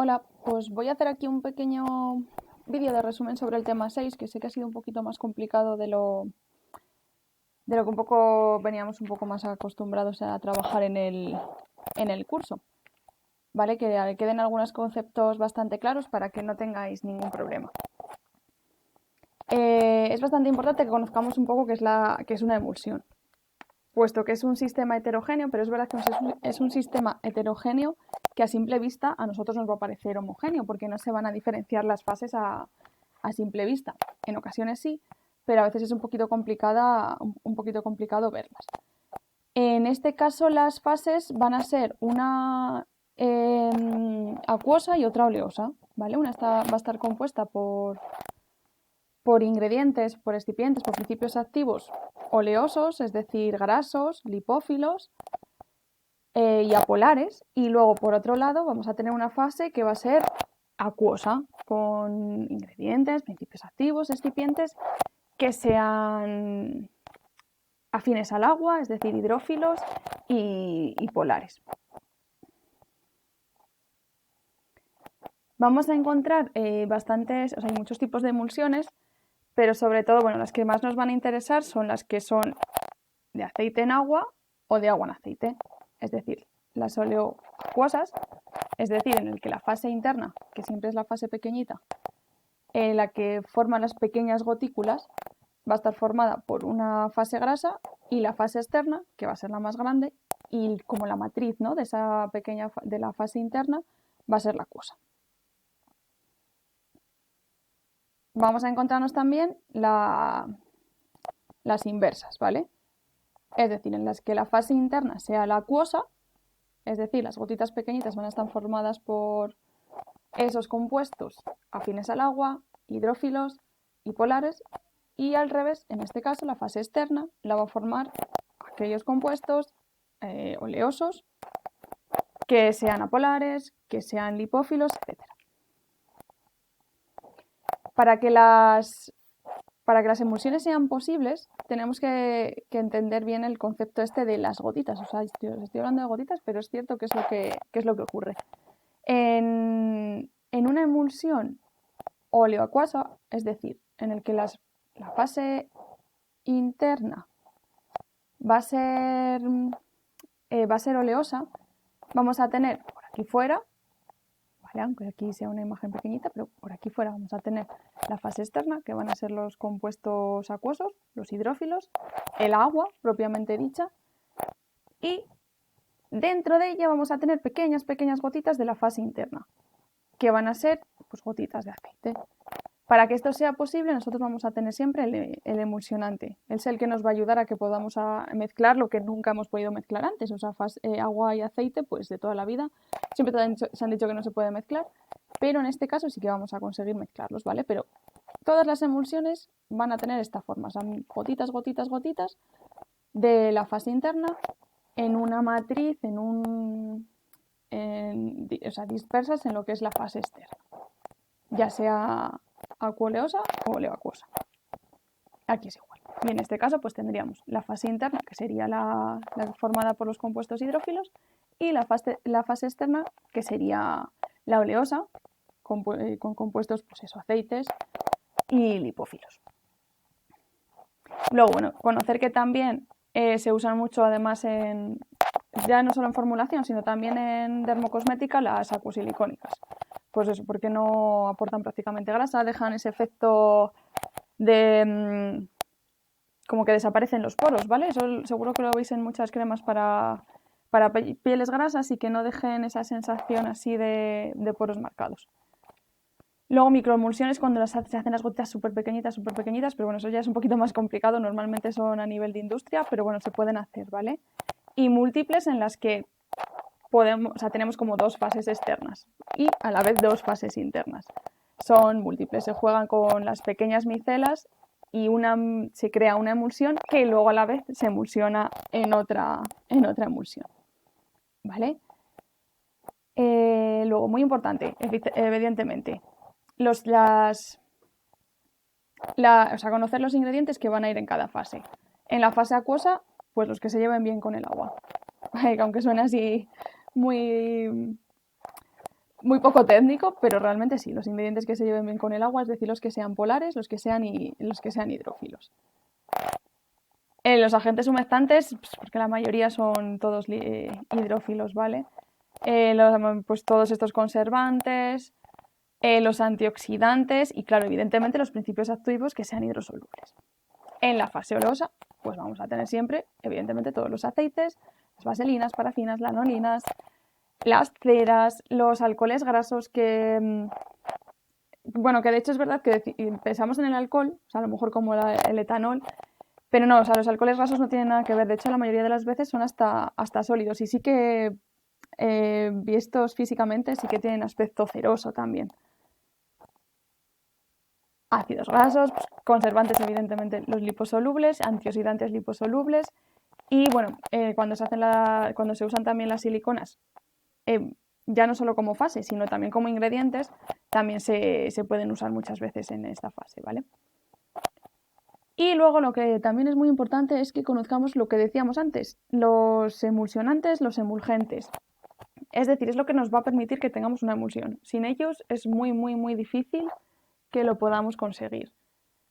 Hola, pues voy a hacer aquí un pequeño vídeo de resumen sobre el tema 6, que sé que ha sido un poquito más complicado de lo que un poco veníamos un poco más acostumbrados a trabajar en el curso, ¿vale? Que queden algunos conceptos bastante claros para que no tengáis ningún problema. Es bastante importante que conozcamos un poco qué es una emulsión, puesto que es un sistema heterogéneo, pero es verdad que es un sistema heterogéneo que a simple vista a nosotros nos va a parecer homogéneo, porque no se van a diferenciar las fases a simple vista. En ocasiones sí, pero a veces es un poquito complicado verlas. En este caso las fases van a ser una acuosa y otra oleosa, ¿vale? Una va a estar compuesta por ingredientes, por excipientes, por principios activos oleosos, es decir, grasos, lipófilos y apolares. Y luego, por otro lado, vamos a tener una fase que va a ser acuosa, con ingredientes, principios activos, excipientes que sean afines al agua, es decir, hidrófilos y polares. Vamos a encontrar hay muchos tipos de emulsiones, pero sobre todo, bueno, las que más nos van a interesar son las que son de aceite en agua o de agua en aceite, es decir, las oleoacuosas, es decir, en el que la fase interna, que siempre es la fase pequeñita, la que forma las pequeñas gotículas, va a estar formada por una fase grasa y la fase externa, que va a ser la más grande, y como la matriz, ¿no?, de esa pequeña de la fase interna va a ser la acuosa. Vamos a encontrarnos también las inversas, ¿vale? Es decir, en las que la fase interna sea la acuosa, es decir, las gotitas pequeñitas van a estar formadas por esos compuestos afines al agua, hidrófilos y polares, y al revés, en este caso, la fase externa la va a formar aquellos compuestos oleosos que sean apolares, que sean lipófilos, etc. Para que las emulsiones sean posibles, tenemos que entender bien el concepto este de las gotitas. O sea, estoy hablando de gotitas, pero es cierto que es lo que ocurre. En una emulsión oleoacuosa, es decir, en el que la fase interna va a ser oleosa, vamos a tener por aquí fuera, ¿vale?, aunque aquí sea una imagen pequeñita, pero por aquí fuera vamos a tener la fase externa, que van a ser los compuestos acuosos, los hidrófilos, el agua propiamente dicha, y dentro de ella vamos a tener pequeñas gotitas de la fase interna, que van a ser pues gotitas de aceite. Para que esto sea posible, nosotros vamos a tener siempre el emulsionante. Es el que nos va a ayudar a que podamos mezclar lo que nunca hemos podido mezclar antes. O sea, agua y aceite, pues de toda la vida. Siempre se han dicho que no se puede mezclar, pero en este caso sí que vamos a conseguir mezclarlos, ¿vale? Pero todas las emulsiones van a tener esta forma. Son gotitas de la fase interna en una matriz, dispersas en lo que es la fase externa, ya sea acuoleosa o oleoacuosa. Aquí es igual. Y en este caso pues tendríamos la fase interna, que sería la formada por los compuestos hidrófilos, y la fase externa, que sería la oleosa, con compuestos, pues eso, aceites y lipófilos. Luego, bueno, conocer que también se usan mucho además ya no solo en formulación, sino también en dermocosmética, las acuosilicónicas. Pues eso, porque no aportan prácticamente grasa, dejan ese efecto de como que desaparecen los poros, ¿vale? Eso seguro que lo veis en muchas cremas para pieles grasas y que no dejen esa sensación así de poros marcados. Luego microemulsiones cuando se hacen las gotitas súper pequeñitas, pero bueno, eso ya es un poquito más complicado, normalmente son a nivel de industria, pero bueno, se pueden hacer, ¿vale? Y múltiples en las que tenemos como dos fases externas y a la vez dos fases internas. Son múltiples, se juegan con las pequeñas micelas y se crea una emulsión que luego a la vez se emulsiona en otra emulsión, ¿vale? Luego, muy importante, evidentemente, conocer los ingredientes que van a ir en cada fase. En la fase acuosa, pues los que se lleven bien con el agua. Aunque suene así muy muy poco técnico, pero realmente sí, los ingredientes que se lleven bien con el agua, es decir, los que sean polares, los que sean hidrófilos. Los agentes humectantes, pues porque la mayoría son todos hidrófilos, ¿vale? Pues todos estos conservantes, los antioxidantes y, claro, evidentemente los principios activos que sean hidrosolubles. En la fase oleosa, pues vamos a tener siempre, evidentemente, todos los aceites, las vaselinas, parafinas, lanolinas, las ceras, los alcoholes grasos que, bueno, que de hecho es verdad que pensamos en el alcohol, o sea, a lo mejor como el etanol, pero no, o sea, los alcoholes grasos no tienen nada que ver. De hecho, la mayoría de las veces son hasta sólidos y sí que, vistos físicamente, sí que tienen aspecto ceroso también. Ácidos grasos, pues, conservantes, evidentemente, los liposolubles, antioxidantes liposolubles. Y bueno, cuando se usan también las siliconas, ya no solo como fase, sino también como ingredientes, también se pueden usar muchas veces en esta fase, ¿vale? Y luego lo que también es muy importante es que conozcamos lo que decíamos antes, los emulsionantes, los emulgentes. Es decir, es lo que nos va a permitir que tengamos una emulsión. Sin ellos es muy, muy, muy difícil que lo podamos conseguir.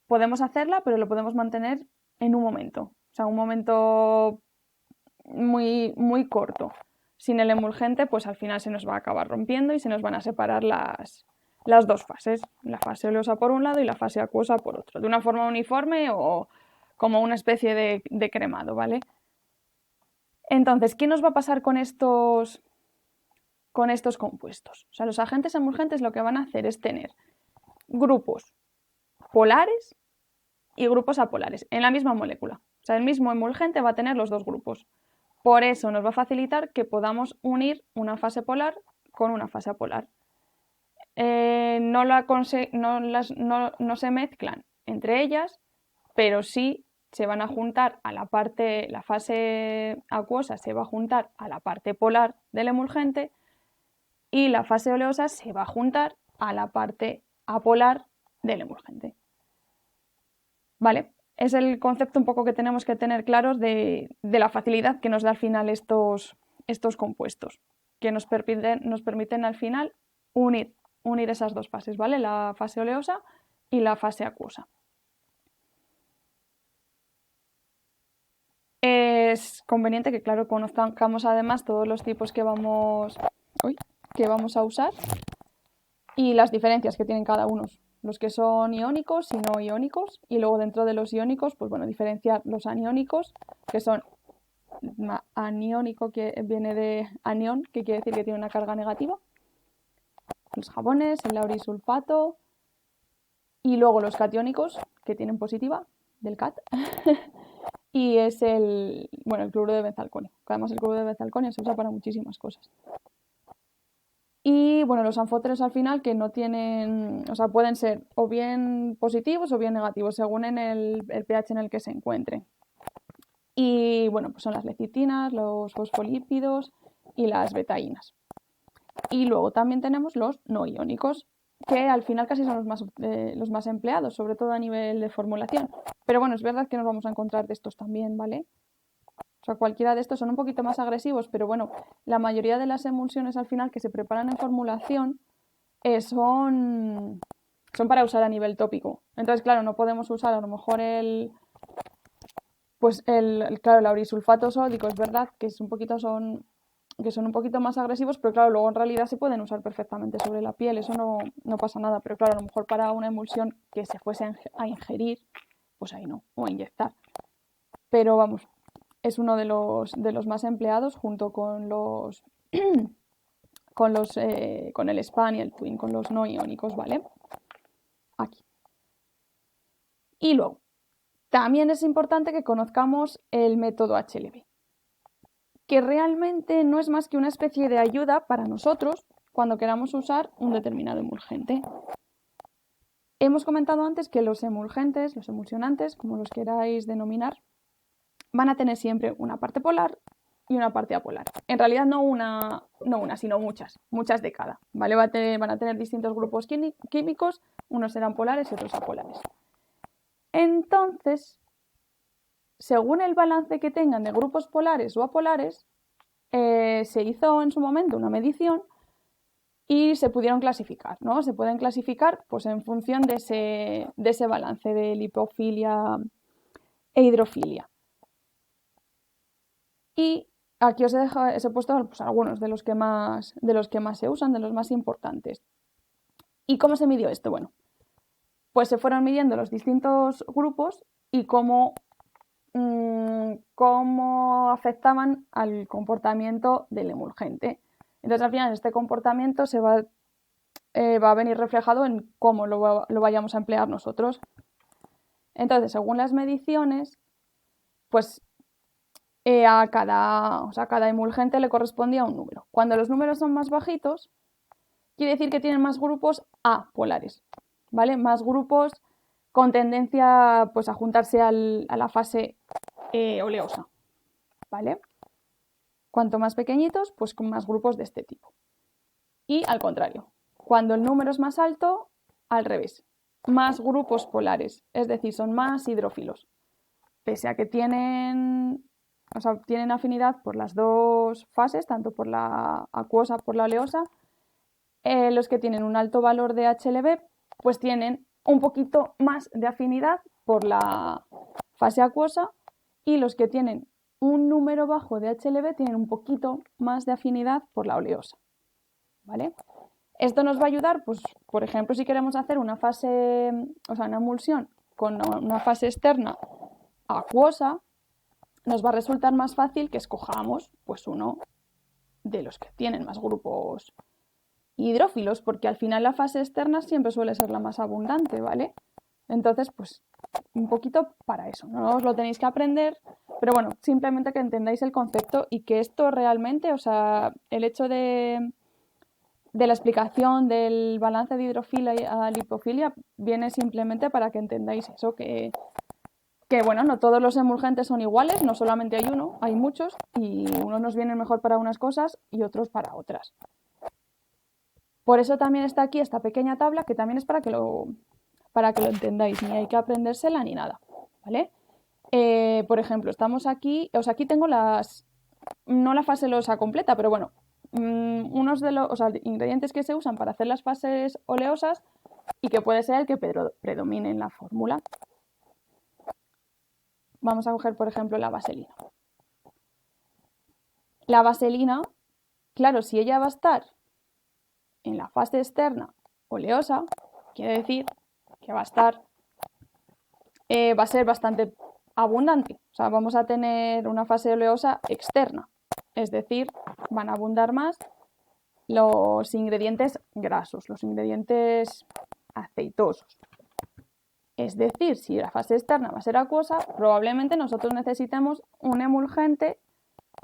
Podemos hacerla, pero lo podemos mantener en un momento. O sea, un momento muy, muy corto. Sin el emulgente, pues al final se nos va a acabar rompiendo y se nos van a separar las dos fases, la fase oleosa por un lado y la fase acuosa por otro, de una forma uniforme o como una especie de cremado, ¿vale? Entonces, ¿qué nos va a pasar con estos compuestos? O sea, los agentes emulgentes lo que van a hacer es tener grupos polares y grupos apolares en la misma molécula. O sea, el mismo emulgente va a tener los dos grupos. Por eso nos va a facilitar que podamos unir una fase polar con una fase apolar. No se mezclan entre ellas, pero sí se van a juntar a la fase acuosa se va a juntar a la parte polar del emulgente y la fase oleosa se va a juntar a la parte apolar del emulgente. ¿Vale? Es el concepto un poco que tenemos que tener claros de la facilidad que nos da al final estos compuestos, que nos permiten al final unir esas dos fases, ¿vale? La fase oleosa y la fase acuosa. Es conveniente que, claro, conozcamos además todos los tipos que vamos a usar y las diferencias que tienen cada uno. Los que son iónicos y no iónicos, y luego dentro de los iónicos, pues bueno, diferenciar los aniónicos, que son aniónico, que viene de anión, que quiere decir que tiene una carga negativa, los jabones, el laurisulfato, y luego los catiónicos, que tienen positiva, del cat, y es el cloruro de benzalconio, que además el cloruro de benzalconio se usa para muchísimas cosas. Y bueno, los anfóteros al final que no tienen, o sea, pueden ser o bien positivos o bien negativos, según en el pH en el que se encuentren. Y bueno, pues son las lecitinas, los fosfolípidos y las betaínas. Y luego también tenemos los no iónicos, que al final casi son los más empleados, sobre todo a nivel de formulación. Pero bueno, es verdad que nos vamos a encontrar de estos también, ¿vale? O sea, cualquiera de estos son un poquito más agresivos, pero bueno, la mayoría de las emulsiones al final que se preparan en formulación son para usar a nivel tópico. Entonces, claro, no podemos usar a lo mejor el laurisulfato sódico, es verdad que son un poquito más agresivos, pero claro, luego en realidad se pueden usar perfectamente sobre la piel, eso no pasa nada, pero claro, a lo mejor para una emulsión que se fuese a ingerir, pues ahí no, o a inyectar. Pero vamos, es uno de los más empleados junto con con el SPAN y el TWIN, con los no iónicos, ¿vale? Aquí. Y luego, también es importante que conozcamos el método HLB, que realmente no es más que una especie de ayuda para nosotros cuando queramos usar un determinado emulgente. Hemos comentado antes que los emulgentes, los emulsionantes, como los queráis denominar, van a tener siempre una parte polar y una parte apolar. En realidad no una, sino muchas de cada, ¿vale? Van a tener distintos grupos químicos, unos serán polares y otros apolares. Entonces, según el balance que tengan de grupos polares o apolares, se hizo en su momento una medición y se pudieron clasificar, ¿no? Se pueden clasificar pues, en función de ese balance de lipofilia e hidrofilia. Y aquí os he puesto pues, algunos de los que más se usan, de los más importantes. ¿Y cómo se midió esto? Bueno, pues se fueron midiendo los distintos grupos y cómo afectaban al comportamiento del emulgente. Entonces, al final, este comportamiento se va a venir reflejado en cómo lo vayamos a emplear nosotros. Entonces, según las mediciones, pues a cada emulgente le correspondía un número. Cuando los números son más bajitos, quiere decir que tienen más grupos apolares, ¿vale? Más grupos con tendencia pues, a juntarse a la fase oleosa, ¿vale? Cuanto más pequeñitos, pues con más grupos de este tipo. Y al contrario, cuando el número es más alto, al revés, más grupos polares, es decir, son más hidrófilos. Pese a que tienen afinidad por las dos fases, tanto por la acuosa como por la oleosa, los que tienen un alto valor de HLB, pues tienen un poquito más de afinidad por la fase acuosa, y los que tienen un número bajo de HLB tienen un poquito más de afinidad por la oleosa, ¿vale? Esto nos va a ayudar, pues, por ejemplo, si queremos hacer una emulsión con una fase externa acuosa, nos va a resultar más fácil que escojamos pues, uno de los que tienen más grupos hidrófilos, porque al final la fase externa siempre suele ser la más abundante, ¿vale? Entonces, pues un poquito para eso, no os lo tenéis que aprender, pero bueno, simplemente que entendáis el concepto y que esto realmente, o sea, el hecho de la explicación del balance de hidrofilia a lipofilia viene simplemente para que entendáis eso, que bueno, no todos los emulgentes son iguales, no solamente hay uno, hay muchos, y unos nos vienen mejor para unas cosas y otros para otras. Por eso también está aquí esta pequeña tabla, que también es para que lo entendáis, ni hay que aprendérsela ni nada, ¿vale? Por ejemplo, estamos aquí, aquí tengo no la fase oleosa completa, pero bueno, unos de los ingredientes que se usan para hacer las fases oleosas y que puede ser el que predomine en la fórmula. Vamos a coger, por ejemplo, la vaselina. La vaselina, claro, si ella va a estar en la fase externa oleosa, quiere decir que va a ser bastante abundante. O sea, vamos a tener una fase oleosa externa, es decir, van a abundar más los ingredientes grasos, los ingredientes aceitosos. Es decir, si la fase externa va a ser acuosa, probablemente nosotros necesitemos un emulgente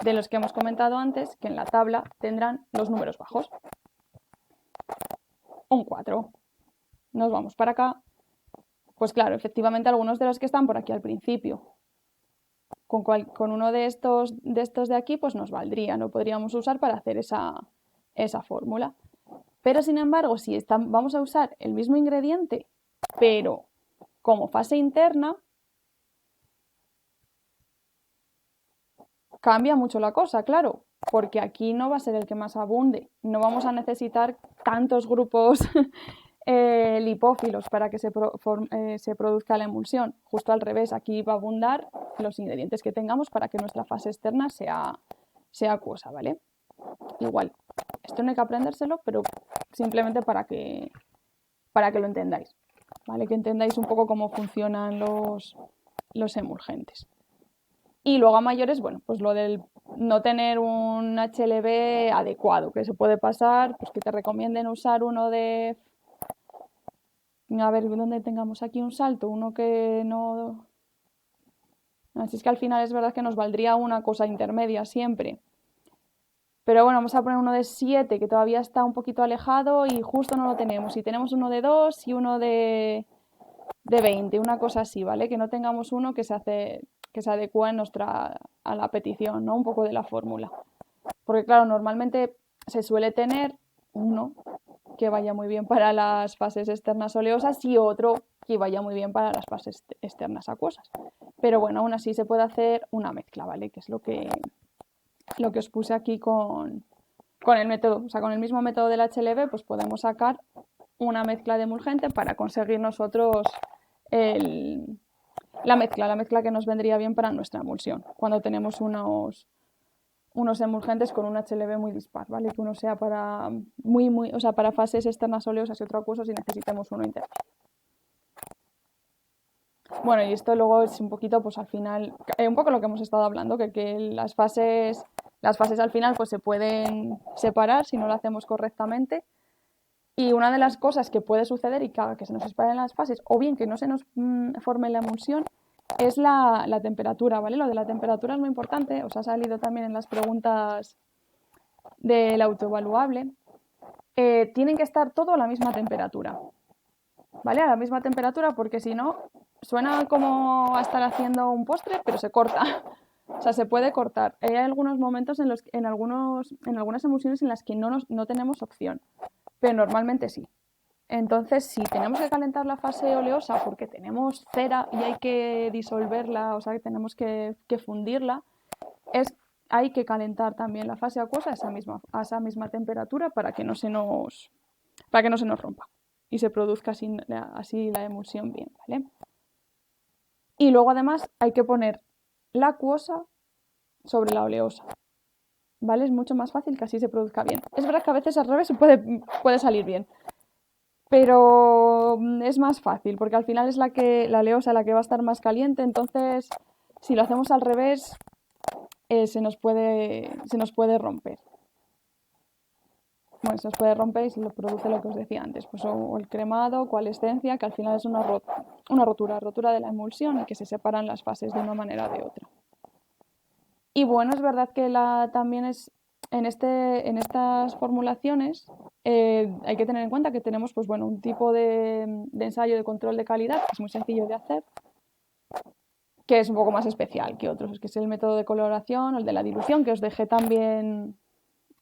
de los que hemos comentado antes, que en la tabla tendrán los números bajos. Un 4. Nos vamos para acá. Pues claro, efectivamente algunos de los que están por aquí al principio, con uno de estos de aquí, pues nos valdría, lo podríamos usar para hacer esa fórmula. Pero sin embargo, si vamos a usar el mismo ingrediente, pero como fase interna, cambia mucho la cosa, claro, porque aquí no va a ser el que más abunde, no vamos a necesitar tantos grupos lipófilos para que se produzca la emulsión. Justo al revés, aquí va a abundar los ingredientes que tengamos para que nuestra fase externa sea acuosa, ¿vale? Igual, esto no hay que aprendérselo, pero simplemente para que lo entendáis, ¿vale? Que entendáis un poco cómo funcionan los emulgentes. Y luego a mayores, bueno, pues lo del no tener un HLB adecuado, que se puede pasar, pues que te recomienden usar uno de... A ver, ¿dónde tengamos aquí un salto? Uno que no... Así es que al final es verdad que nos valdría una cosa intermedia siempre. Pero bueno, vamos a poner uno de 7, que todavía está un poquito alejado y justo no lo tenemos. Y tenemos uno de 2 y uno de 20, una cosa así, ¿vale? Que no tengamos uno que se adecua a la petición, ¿no? Un poco de la fórmula. Porque claro, normalmente se suele tener uno que vaya muy bien para las fases externas oleosas y otro que vaya muy bien para las fases externas acuosas. Pero bueno, aún así se puede hacer una mezcla, ¿vale? Que es lo que os puse aquí con con el método, o sea, con el mismo método del HLB, pues podemos sacar una mezcla de emulgente para conseguir nosotros la mezcla que nos vendría bien para nuestra emulsión, cuando tenemos unos emulgentes con un HLB muy dispar, ¿vale? Que uno sea para o sea, para fases externas oleosas y otro acuosos y necesitemos uno intermedio. Bueno, y esto luego es un poquito, pues al final, un poco lo que hemos estado hablando, que las fases al final pues se pueden separar si no lo hacemos correctamente. Y una de las cosas que puede suceder y que haga que se nos separen las fases, o bien que no se nos forme la emulsión, es la temperatura, ¿vale? Lo de la temperatura es muy importante, os ha salido también en las preguntas del autoevaluable. Tienen que estar todo a la misma temperatura, ¿vale? A la misma temperatura, porque si no, suena como a estar haciendo un postre, pero se corta. O sea, se puede cortar. Hay algunos momentos en los en algunas emulsiones en las que no tenemos opción, pero normalmente sí. Entonces, si tenemos que calentar la fase oleosa porque tenemos cera y hay que disolverla, o sea, que tenemos que fundirla, hay que calentar también la fase acuosa a esa misma temperatura para que no se nos rompa y se produzca así la emulsión bien, ¿vale? Y luego además hay que poner la acuosa sobre la oleosa, ¿vale? Es mucho más fácil que así se produzca bien. Es verdad que a veces al revés puede salir bien, pero es más fácil porque al final es la oleosa la que va a estar más caliente, entonces si lo hacemos al revés se nos puede romper. Bueno, se nos puede romper y se lo produce lo que os decía antes, pues o el cremado, coalescencia, que al final es una rotura de la emulsión y que se separan las fases de una manera o de otra. Y bueno, es verdad que también es en estas formulaciones hay que tener en cuenta que tenemos pues, bueno, un tipo de ensayo de control de calidad que es muy sencillo de hacer, que es un poco más especial que otros, que es el método de coloración o el de la dilución, que os dejé también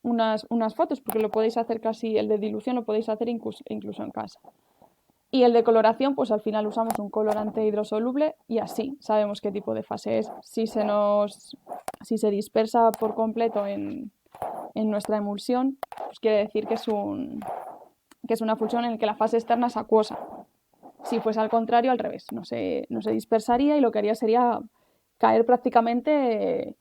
unas fotos, porque lo podéis hacer el de dilución lo podéis hacer incluso en casa. Y el de coloración, pues al final usamos un colorante hidrosoluble y así sabemos qué tipo de fase es. Si se dispersa por completo en nuestra emulsión, pues quiere decir que es una fusión en la que la fase externa es acuosa. Si fuese al contrario, al revés, no se dispersaría y lo que haría sería caer prácticamente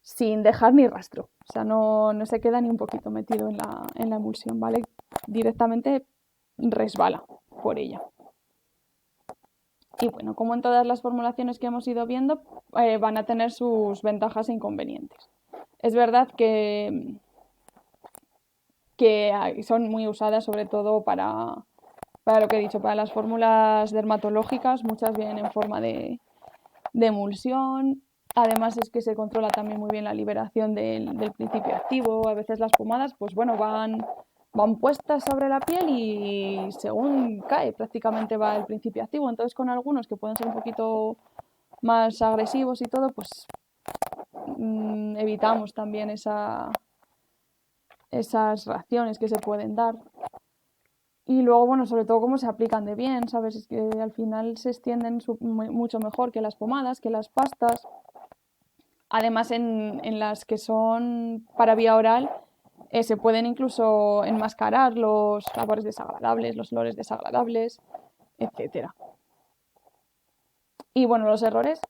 sin dejar ni rastro. O sea, no se queda ni un poquito metido en la emulsión, ¿vale? Directamente resbala por ella. Y bueno, como en todas las formulaciones que hemos ido viendo, van a tener sus ventajas e inconvenientes. Es verdad que son muy usadas sobre todo para lo que he dicho, para las fórmulas dermatológicas, muchas vienen en forma de emulsión. Además es que se controla también muy bien la liberación del principio activo. A veces las pomadas, pues bueno, van puestas sobre la piel y según cae prácticamente va el principio activo. Entonces con algunos que pueden ser un poquito más agresivos y todo, pues evitamos también esas reacciones que se pueden dar. Y luego, bueno, sobre todo cómo se aplican de bien, ¿sabes? Es que al final se extienden mucho mejor que las pomadas, que las pastas. Además, en las que son para vía oral, se pueden incluso enmascarar los sabores desagradables, los olores desagradables, etcétera. Y bueno, los errores,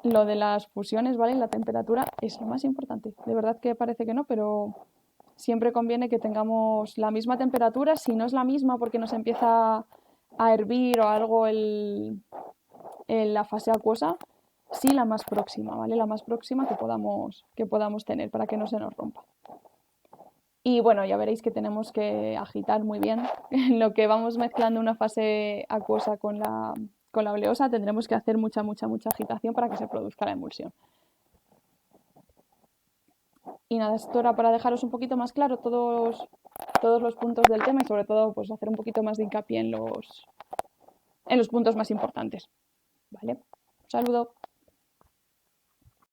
lo de las fusiones, ¿vale? La temperatura es lo más importante. De verdad que parece que no, pero siempre conviene que tengamos la misma temperatura. Si no es la misma porque nos empieza a hervir o algo la fase acuosa, sí la más próxima, ¿vale? La más próxima que podamos tener para que no se nos rompa. Y bueno, ya veréis que tenemos que agitar muy bien. En lo que vamos mezclando una fase acuosa con la oleosa, tendremos que hacer mucha agitación para que se produzca la emulsión. Y nada, esto era para dejaros un poquito más claro todos los puntos del tema y sobre todo pues hacer un poquito más de hincapié en los puntos más importantes. ¿Vale? Un saludo.